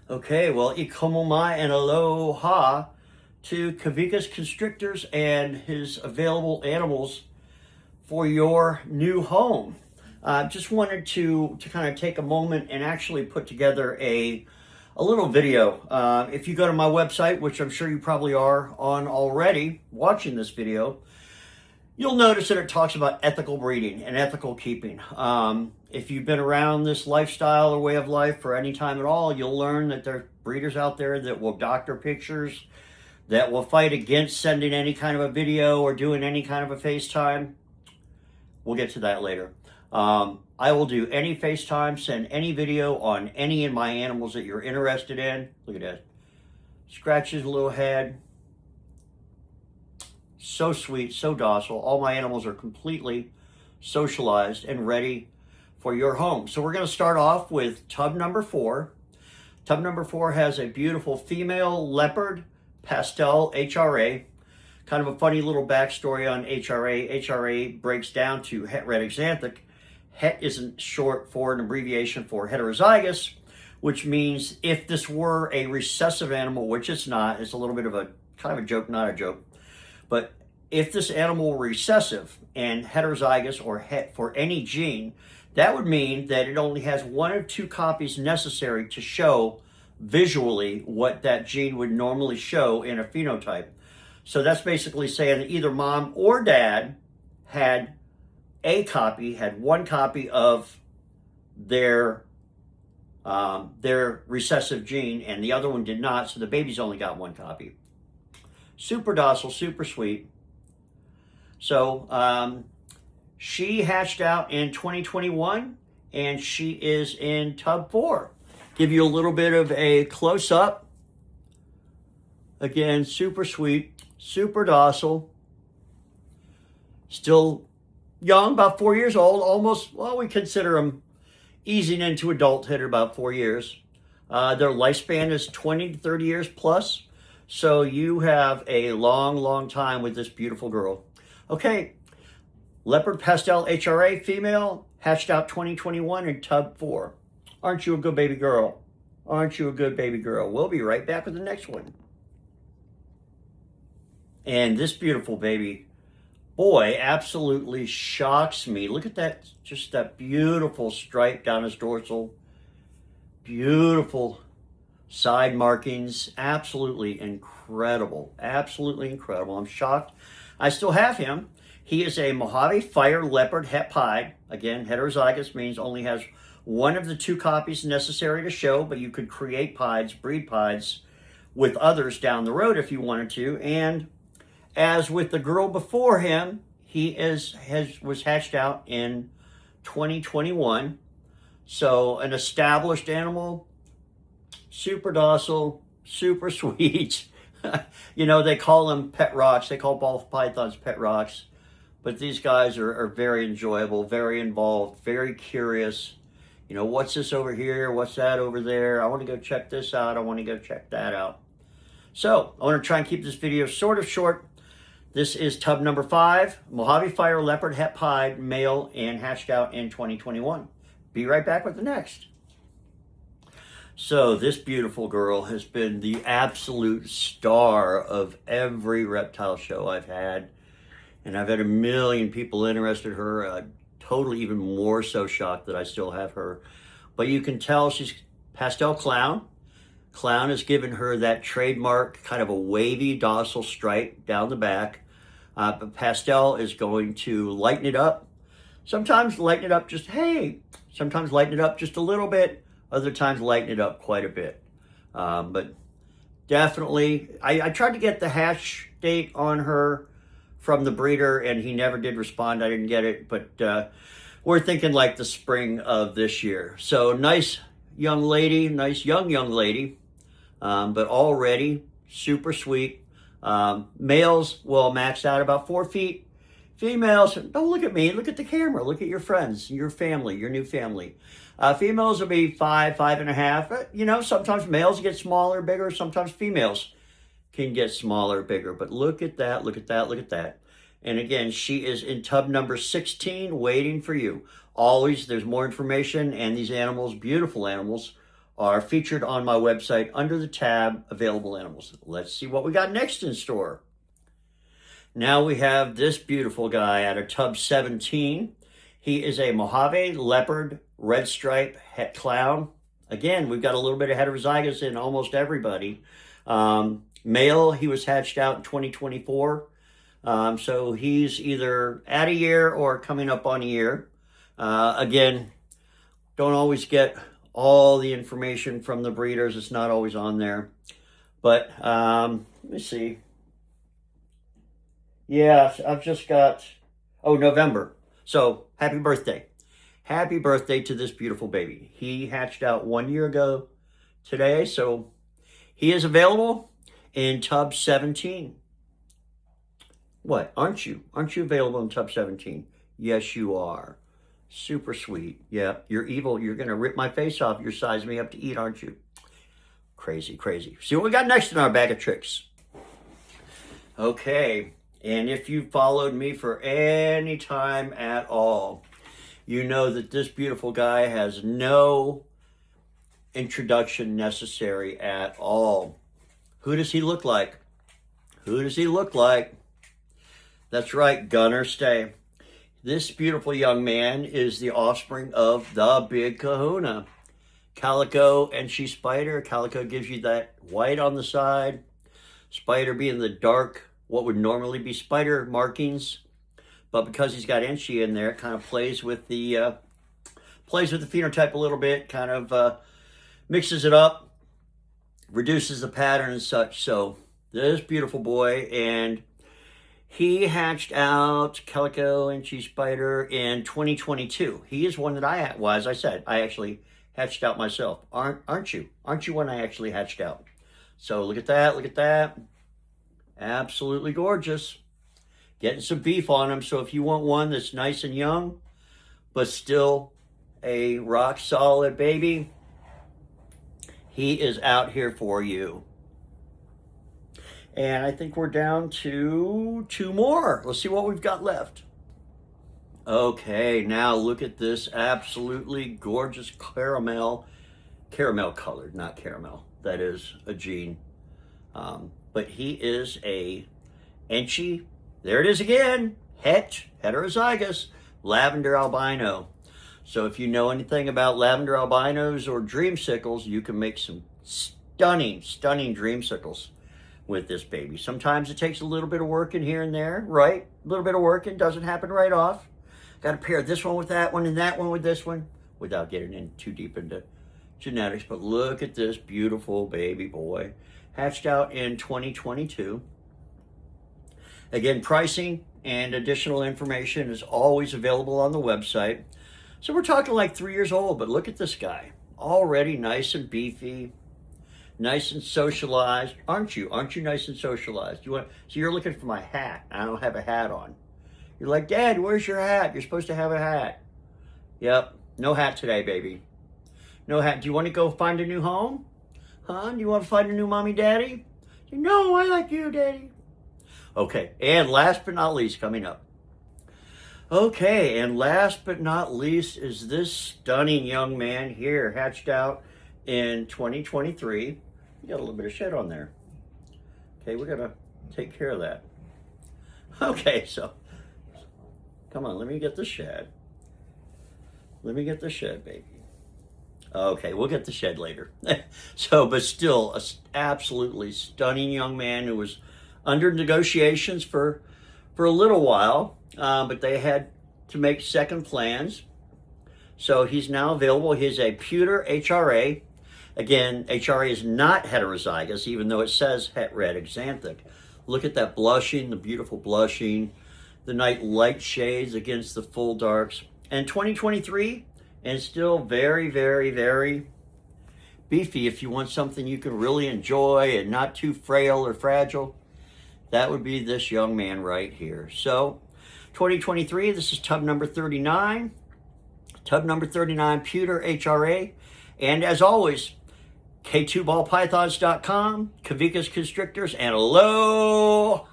Okay, well, ikomomai and aloha to Kawikas Constrictors and his available animals for your new home. Just wanted to kind of take a moment and actually put together a little video. If you go to my website, which I'm sure you probably are on already watching this video, you'll notice that it talks about ethical breeding and ethical keeping. If you've been around this lifestyle or way of life for any time at all, you'll learn that there are breeders out there that will doctor pictures, that will fight against sending any kind of a video or doing any kind of a FaceTime. We'll get to that later. I will do any FaceTime, send any video on any of my animals that you're interested in. Look at that. Scratches a little head. So sweet, so docile. All my animals are completely socialized and ready for your home. So we're going to start off with tub number 4. Tub number 4 has a beautiful female leopard pastel HRA. Kind of a funny little backstory on HRA. HRA breaks down to het red exanthic. Het isn't short for an abbreviation for heterozygous, which means if this were a recessive animal, which it's not, it's a little bit of a kind of a joke, not a joke. But if this animal were recessive and heterozygous or het for any gene, that would mean that it only has 1 of 2 copies necessary to show visually what that gene would normally show in a phenotype. So that's basically saying that either mom or dad had a copy, had 1 copy of their recessive gene, and the other one did not, so the baby's only got 1 copy. Super docile, super sweet. So she hatched out in 2021, and she is in tub 4. Give you a little bit of a close-up. Again, super sweet, super docile. Still young, about 4 years old, almost, well, we consider them easing into adulthood at about 4 years. Their lifespan is 20 to 30 years plus. So you have a long, long time with this beautiful girl. Okay, leopard pastel HRA female, hatched out 2021 in tub 4. Aren't you a good baby girl? Aren't you a good baby girl? We'll be right back with the next one. And this beautiful baby boy absolutely shocks me. Look at that, just that beautiful stripe down his dorsal. Beautiful side markings, absolutely incredible, absolutely incredible. I'm shocked. I still have him. He is a Mojave Fire Leopard Het Pied. Again, heterozygous means only has 1 of the 2 copies necessary to show, but you could create pieds, breed pieds with others down the road if you wanted to. And as with the girl before him, he was hatched out in 2021. So an established animal, super docile, super sweet. You know, they call them pet rocks. They call ball pythons pet rocks. But these guys are very enjoyable, very involved, very curious. You know, what's this over here? What's that over there? I want to go check this out. I want to go check that out. So I want to try and keep this video sort of short. This is tub number 5, Mojave Fire Leopard Het Pied, male, and hatched out in 2021. Be right back with the next. So this beautiful girl has been the absolute star of every reptile show I've had. And I've had a million people interested in her. Totally even more so shocked that I still have her. But you can tell she's pastel clown. Clown has given her that trademark kind of a wavy, docile stripe down the back. But pastel is going to lighten it up. Sometimes lighten it up just, hey. Sometimes lighten it up just a little bit. Other times lighten it up quite a bit. But definitely, I tried to get the hatch date on her from the breeder, and he never did respond. I didn't get it, but we're thinking like the spring of this year. So nice young lady, nice young lady, but already super sweet. Males will max out about 4 feet. Females, don't look at me, look at the camera, look at your friends, your family, your new family. Females will be 5, 5.5. You know, sometimes males get smaller, bigger. Sometimes females can get smaller, bigger. But look at that, look at that, look at that. And again, she is in tub number 16, waiting for you. Always, there's more information, and these animals, beautiful animals, are featured on my website under the tab Available Animals. Let's see what we got next in store. Now we have this beautiful guy out of tub 17. He is a Mojave Leopard Red Stripe Het Clown. Again, we've got a little bit of heterozygous in almost everybody. Male, he was hatched out in 2024. So he's either at a year or coming up on a year. Again, don't always get all the information from the breeders. It's not always on there. But let me see. Yeah, I've just got, November. So happy birthday. Happy birthday to this beautiful baby. He hatched out 1 year ago today. So he is available in tub 17. What? Aren't you? Aren't you available in tub 17? Yes, you are. Super sweet. Yeah, you're evil. You're going to rip my face off. You're sizing me up to eat, aren't you? Crazy, crazy. See what we got next in our bag of tricks. Okay, and if you followed me for any time at all, you know that this beautiful guy has no introduction necessary at all. Who does he look like? Who does he look like? That's right, Gunner Stay. This beautiful young man is the offspring of the Big Kahuna. Calico and She Spider. Calico gives you that white on the side. Spider being the dark, what would normally be spider markings. But because he's got Enchi in there, it kind of plays with the phenotype a little bit, kind of mixes it up, reduces the pattern and such. So this beautiful boy, and he hatched out Calico and She Spider in 2022. He is one that as I said, I actually hatched out myself. Aren't you? Aren't you one I actually hatched out? So look at that, look at that. Absolutely gorgeous. Getting some beef on him. So if you want one that's nice and young, but still a rock solid baby, he is out here for you. And I think we're down to 2 more. Let's see what we've got left. Okay, now look at this absolutely gorgeous caramel colored, not caramel. That is a gene. But he is a Enchi. There it is again. Heterozygous lavender albino. So if you know anything about lavender albinos or dreamsicles, you can make some stunning dreamsicles with this baby. Sometimes it takes a little bit of working here and there, right? A little bit of working, doesn't happen right off. Got to pair this one with that one and that one with this one without getting in too deep into genetics. But look at this beautiful baby boy. Hatched out in 2022. Again, pricing and additional information is always available on the website. So we're talking like 3 years old, but look at this guy. Already nice and beefy, nice and socialized. Aren't you? Aren't you nice and socialized? So you're looking for my hat. I don't have a hat on. You're like, Dad, where's your hat? You're supposed to have a hat. Yep, no hat today, baby. No hat. Do you want to go find a new home? Huh? Do you want to find a new mommy, daddy? No, I like you, daddy. Okay, and last but not least, coming up. Okay, and last but not least is this stunning young man here, hatched out in 2023. You got a little bit of shed on there. Okay, we're gonna take care of that. Okay, so come on, let me get the shed. Let me get the shed, baby. Okay, we'll get the shed later. But still, an absolutely stunning young man who was under negotiations for a little while, but they had to make second plans. So he's now available. He's a pewter HRA. Again, HRA is not heterozygous, even though it says het red xanthic. Look at that blushing, the beautiful blushing, the night light shades against the full darks. And 2023, and still very, very, very beefy. If you want something you can really enjoy and not too frail or fragile, that would be this young man right here. So 2023, this is tub number 39. Tub number 39, pewter HRA. And as always, K2ballpythons.com, Kawikas Konstrictors, and aloha!